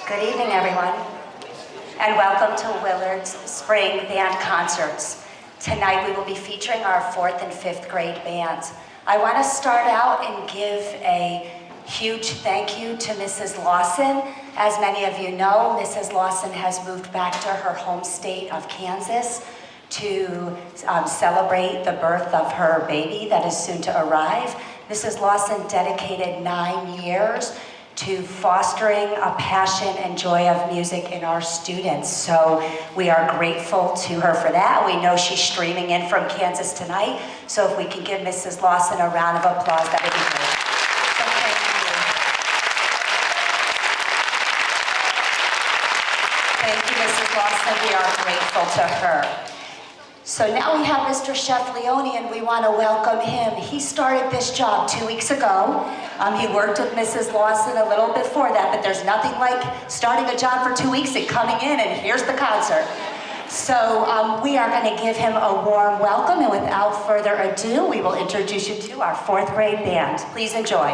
Good evening, everyone, and welcome to Willard's Spring Band Concerts. Tonight we will be featuring our 4th and 5th grade bands. I want to start out and give a huge thank you to Mrs. Lawson. As many of you know, Mrs. Lawson has moved back to her home state of Kansas to celebrate the birth of her baby that is soon to arrive. Mrs. Lawson dedicated 9 years to fostering a passion and joy of music in our students. So we are grateful to her for that. We know she's streaming in from Kansas tonight, so if we can give Mrs. Lawson a round of applause, that would be great. So thank you, Mrs. Lawson. We are grateful to her. So now we have Mr. Chef Leone, and we want to welcome him. He started this job 2 weeks ago. He worked with Mrs. Lawson a little before that, but there's nothing like starting a job for 2 weeks and coming in, and here's the concert. So we are going to give him a warm welcome, and without further ado, we will introduce you to our 4th grade band. Please enjoy.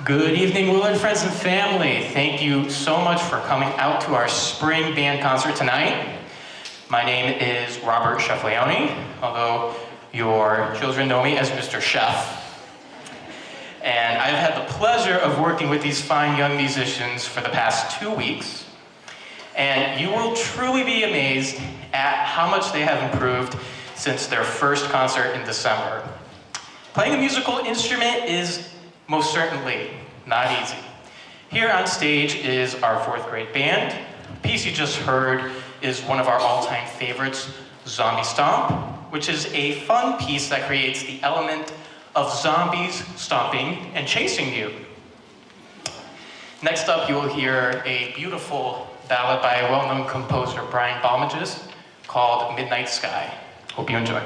Good evening, Willard friends and family. Thank you so much for coming out to our spring band concert tonight. My name is Robert Chef Leone, although your children know me as Mr. Chef. And I've had the pleasure of working with these fine young musicians for the past 2 weeks. And you will truly be amazed at how much they have improved since their first concert in December. Playing a musical instrument is most certainly not easy. Here on stage is our 4th grade band. The piece you just heard is one of our all-time favorites, Zombie Stomp, which is a fun piece that creates the element of zombies stomping and chasing you. Next up, you will hear a beautiful ballad by a well-known composer, Brian Balmages, called Midnight Sky. Hope you enjoy.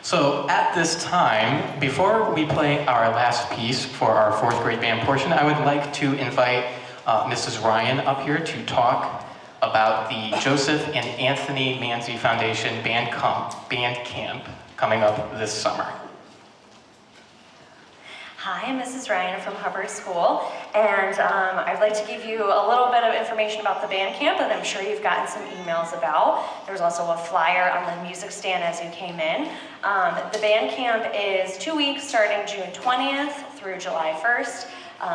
So at this time, before we play our last piece for our fourth grade band portion, I would like to invite Mrs. Ryan up here to talk about the Joseph and Anthony Manzi Foundation band camp coming up this summer. Hi, I'm Mrs. Ryan from Hubbard School, and I'd like to give you a little bit of information about the band camp that I'm sure you've gotten some emails about. There's also a flyer on the music stand as you came in. The band camp is 2 weeks starting June 20th through July 1st.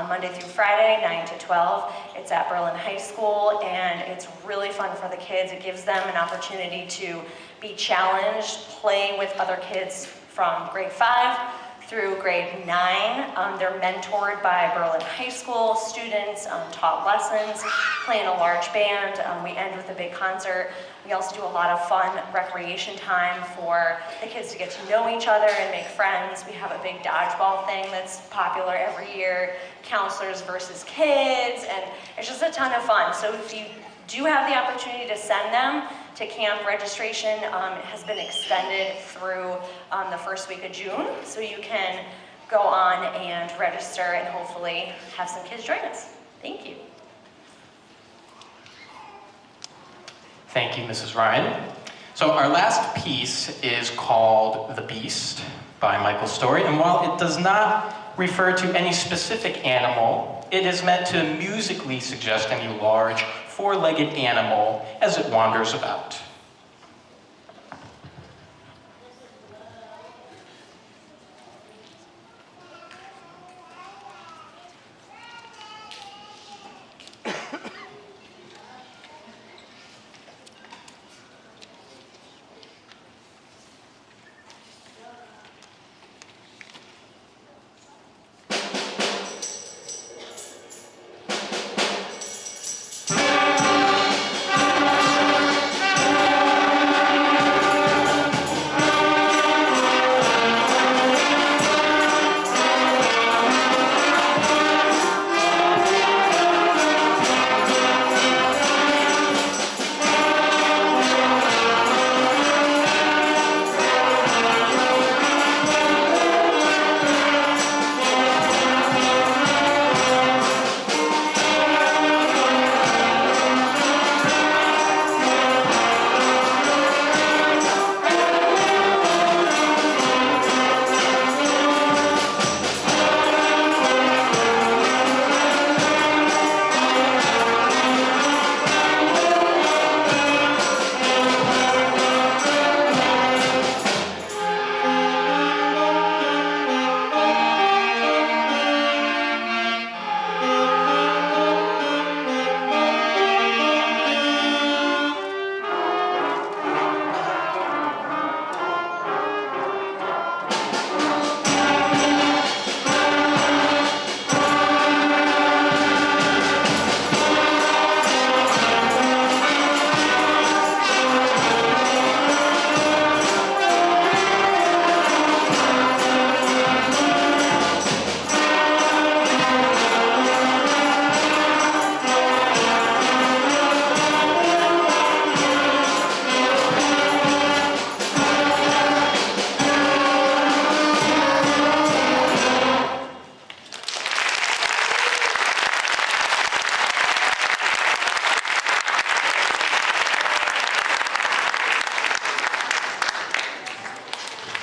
Monday through Friday, 9 to 12. It's at Berlin High School, and it's really fun for the kids. It gives them an opportunity to be challenged, play with other kids from grade 5 through grade 9. They're mentored by Berlin High School students, taught lessons, play in a large band. We end with a big concert. We also do a lot of fun recreation time for the kids to get to know each other and make friends. We have a big dodgeball thing that's popular every year, counselors versus kids, and it's just a ton of fun. So if you do have the opportunity to send them to camp, registration has been extended through the first week of June, so you can go on and register and hopefully have some kids join us. Thank you. Thank you, Mrs. Ryan. So our last piece is called The Beast by Michael Story, and while it does not refer to any specific animal, it is meant to musically suggest any large, four-legged animal as it wanders about.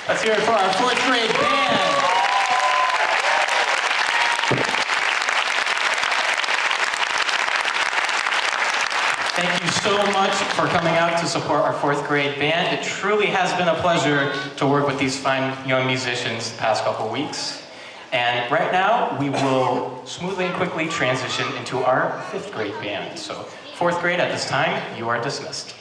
Let's hear it for our fourth grade band. Thank you so much for coming out to support our fourth grade band. It truly has been a pleasure to work with these fine young musicians the past couple weeks. And right now, we will smoothly and quickly transition into our fifth grade band. So fourth grade at this time, you are dismissed.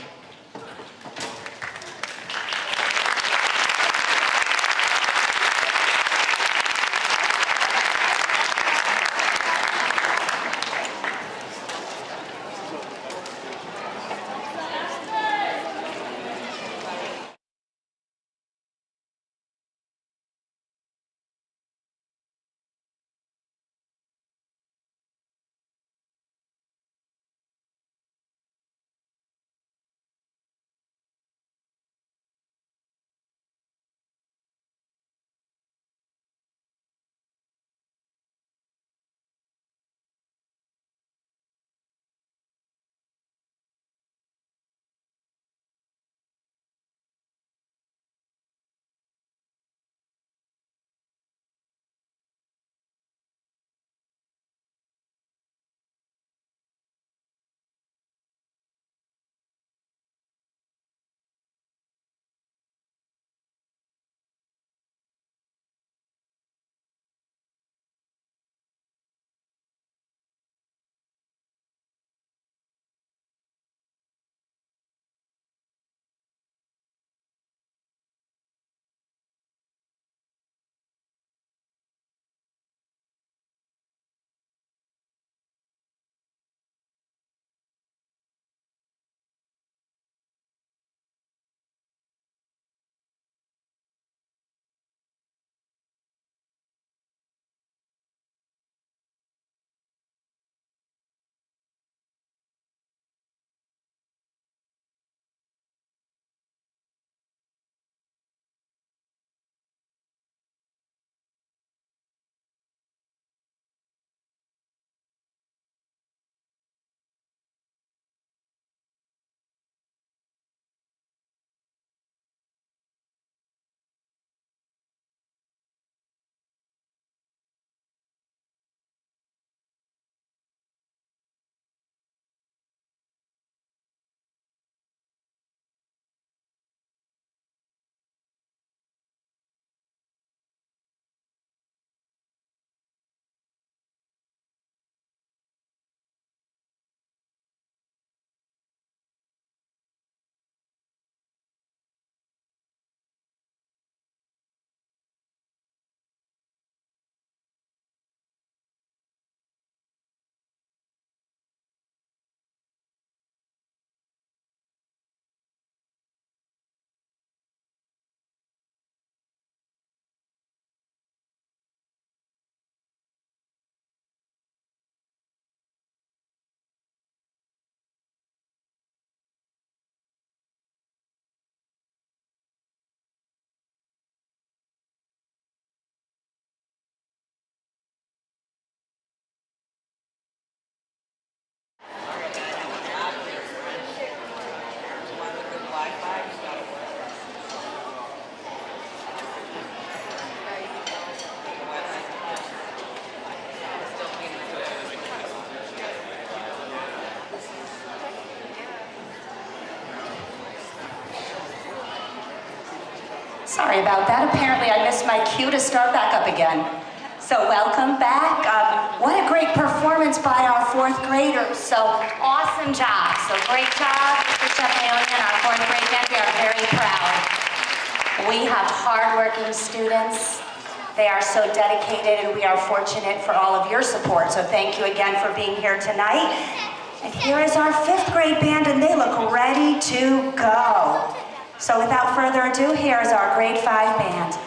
Sorry about that. Apparently I missed my cue to start back up again. So welcome back. What a great performance by our fourth graders. So awesome job. So great job, Mr. Sheffield and our fourth grade band. We are very proud. We have hardworking students. They are so dedicated, and we are fortunate for all of your support. So thank you again for being here tonight. And here is our fifth grade band, and they look ready to go. So without further ado, here is our grade 5 band.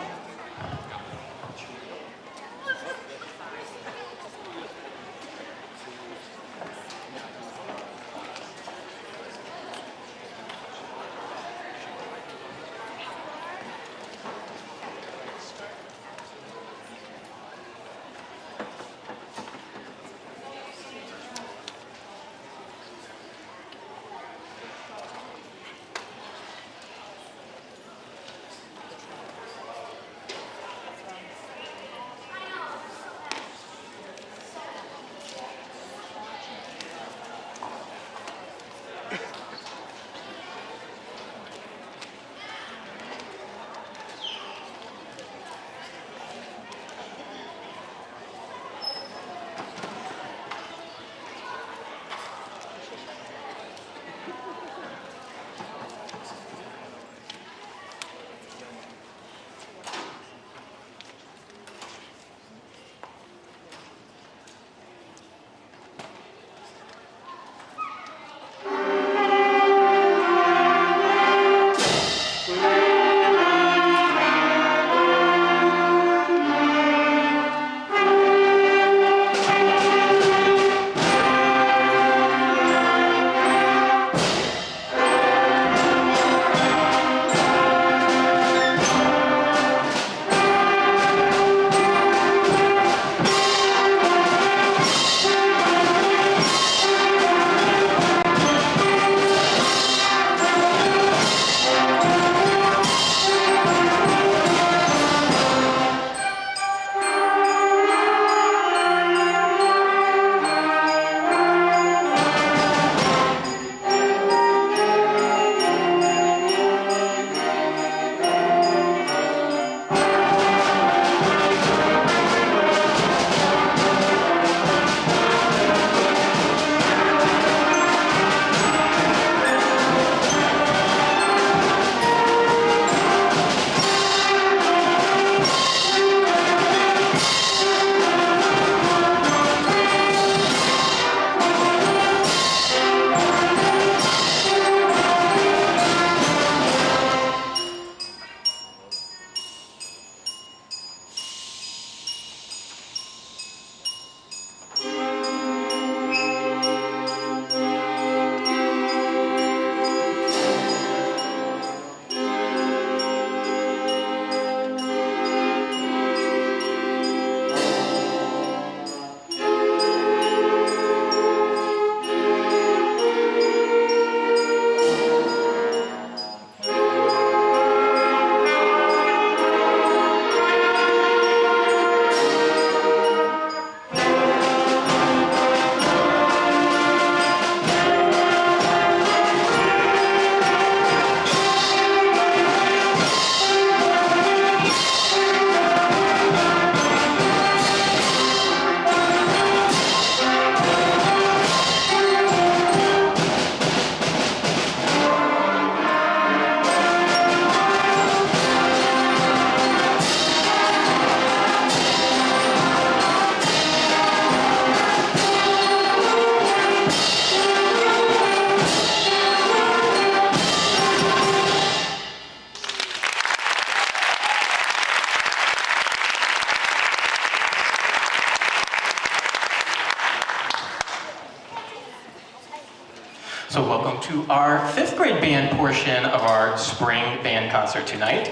So welcome to our fifth grade band portion of our spring band concert tonight.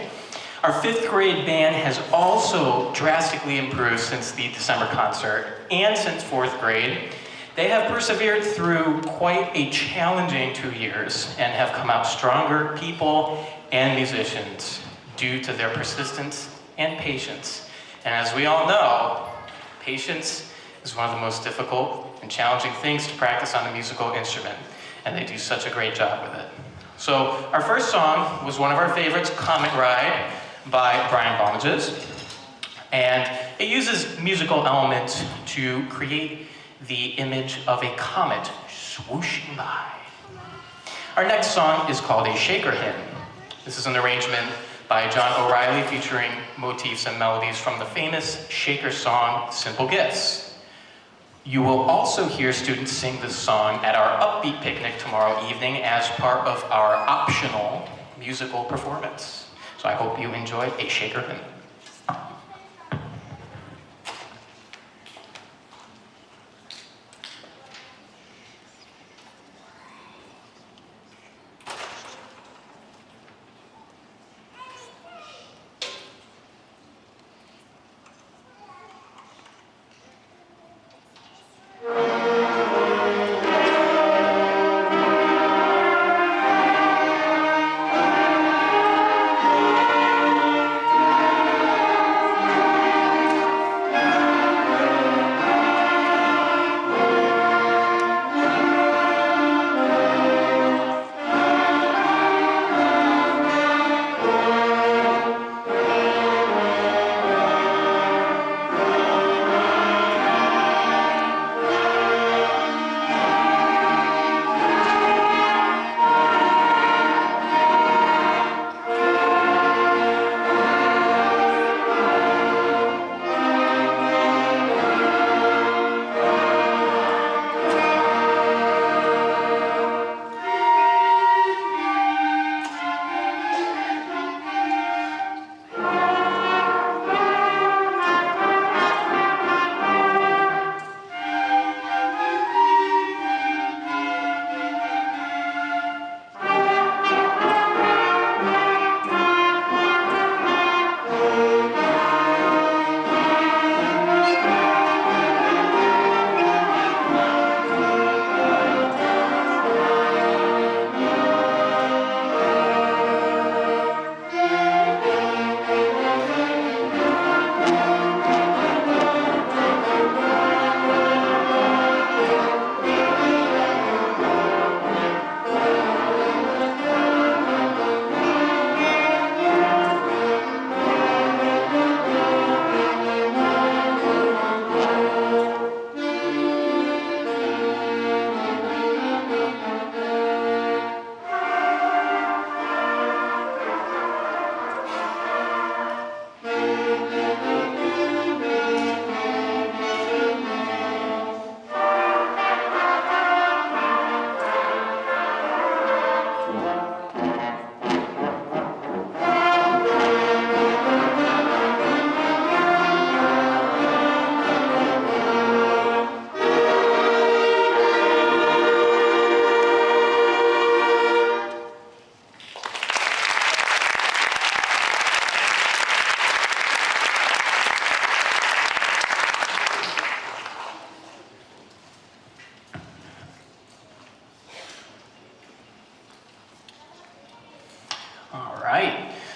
Our fifth grade band has also drastically improved since the December concert and since fourth grade. They have persevered through quite a challenging 2 years and have come out stronger people and musicians due to their persistence and patience. And as we all know, patience is one of the most difficult and challenging things to practice on a musical instrument, and they do such a great job with it. So our first song was one of our favorites, Comet Ride, by Brian Bonnages. And it uses musical elements to create the image of a comet swooshing by. Our next song is called A Shaker Hymn. This is an arrangement by John O'Reilly featuring motifs and melodies from the famous Shaker song, Simple Gifts. You will also hear students sing this song at our Upbeat picnic tomorrow evening as part of our optional musical performance. So I hope you enjoy A Shaker Hymn.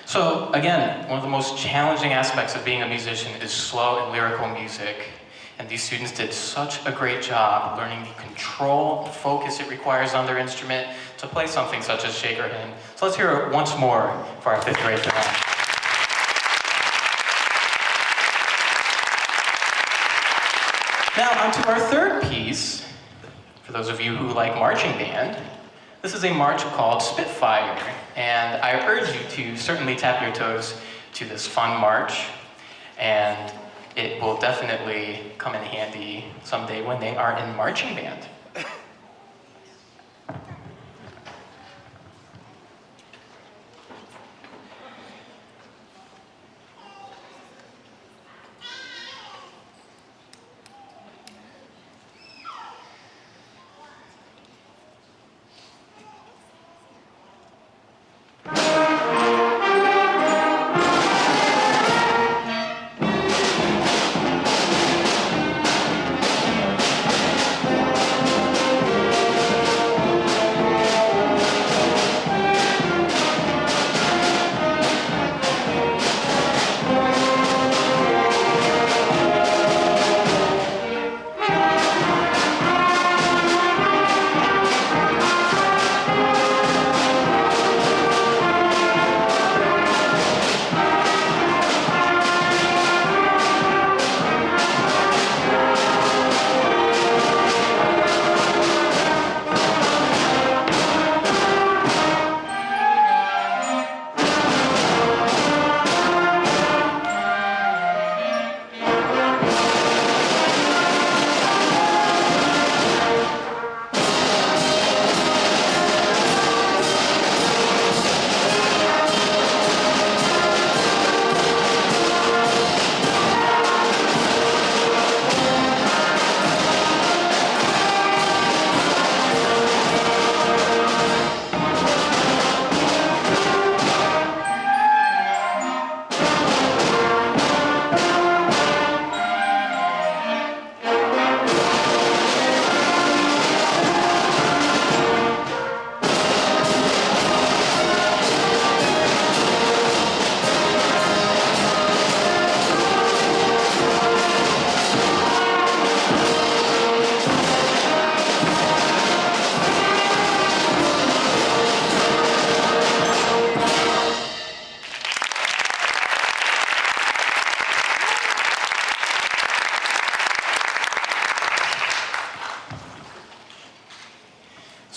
So again, one of the most challenging aspects of being a musician is slow and lyrical music. And these students did such a great job learning the control and focus it requires on their instrument to play something such as Shaker Hymn. So let's hear it once more for our 5th grade band. Now on to our 3rd piece. For those of you who like marching band, this is a march called Spitfire. And I urge you to certainly tap your toes to this fun march. And it will definitely come in handy someday when they are in marching band.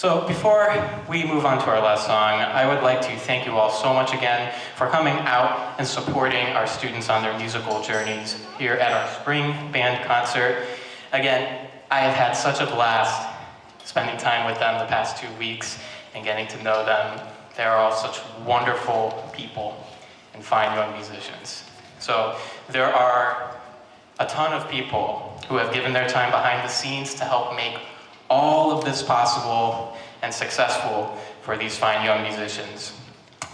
So before we move on to our last song, I would like to thank you all so much again for coming out and supporting our students on their musical journeys here at our spring band concert. Again, I have had such a blast spending time with them the past 2 weeks and getting to know them. They are all such wonderful people and fine young musicians. So there are a ton of people who have given their time behind the scenes to help make all of this possible and successful for these fine young musicians.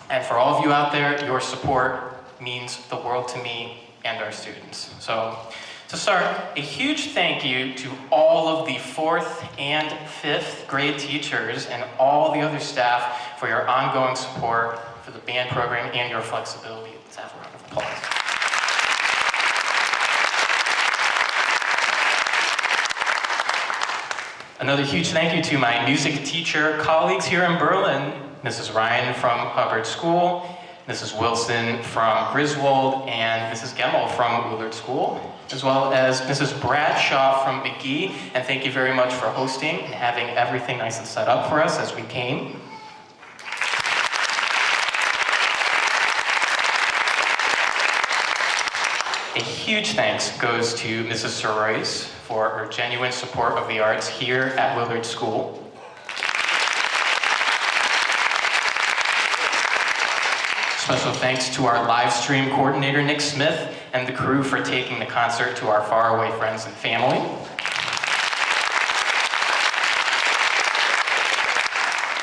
And for all of you out there, your support means the world to me and our students. So to start, a huge thank you to all of the 4th and 5th grade teachers and all the other staff for your ongoing support for the band program and your flexibility. Let's have a round of applause. Another huge thank you to my music teacher colleagues here in Berlin, Mrs. Ryan from Hubbard School, Mrs. Wilson from Griswold, and Mrs. Gemmel from Willard School, as well as Mrs. Bradshaw from McGee. And thank you very much for hosting and having everything nice and set up for us as we came. A huge thanks goes to Mrs. Soroyce for her genuine support of the arts here at Willard School. Special thanks to our live stream coordinator, Nick Smith, and the crew for taking the concert to our faraway friends and family.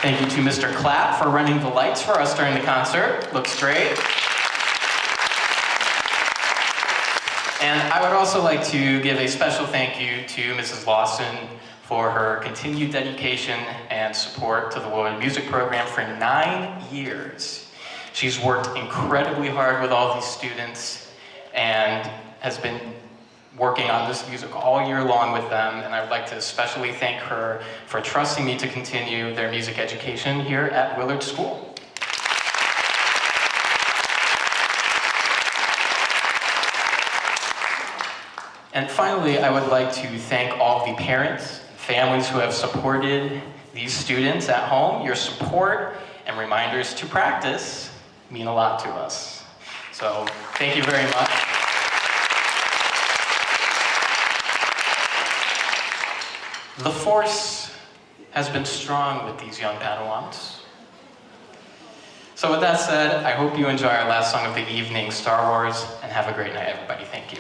Thank you to Mr. Clapp for running the lights for us during the concert. Looks great. And I would also like to give a special thank you to Mrs. Lawson for her continued dedication and support to the Willard Music Program for 9 years. She's worked incredibly hard with all these students and has been working on this music all year long with them, and I would like to especially thank her for trusting me to continue their music education here at Willard School. And finally, I would like to thank all the parents and families who have supported these students at home. Your support and reminders to practice mean a lot to us. So thank you very much. The force has been strong with these young Padawans. So with that said, I hope you enjoy our last song of the evening, Star Wars, and have a great night, everybody. Thank you.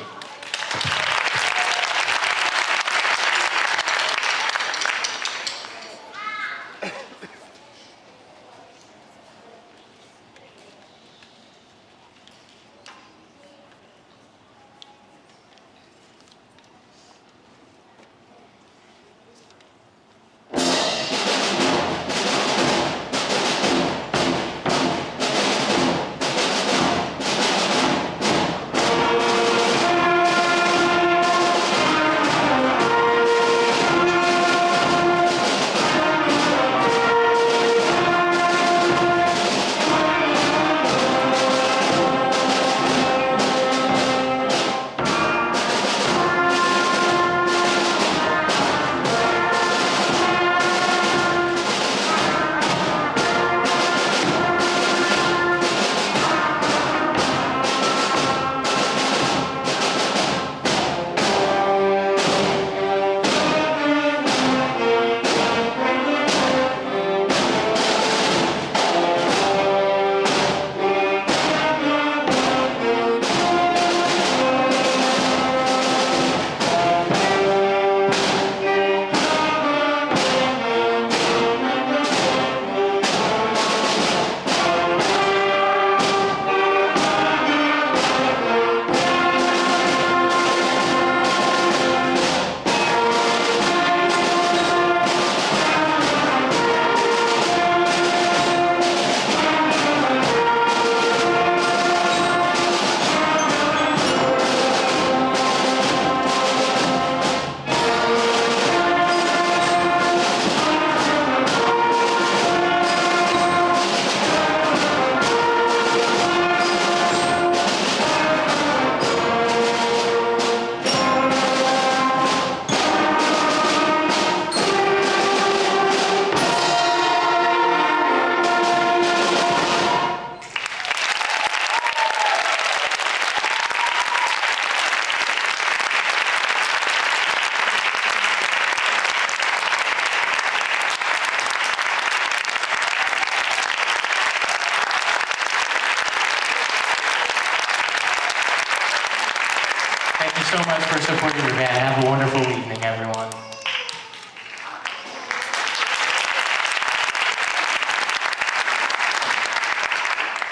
Thank you so much for supporting your band. Have a wonderful evening, everyone.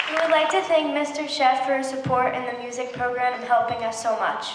We would like to thank Mr. Chef for his support in the music program and helping us so much.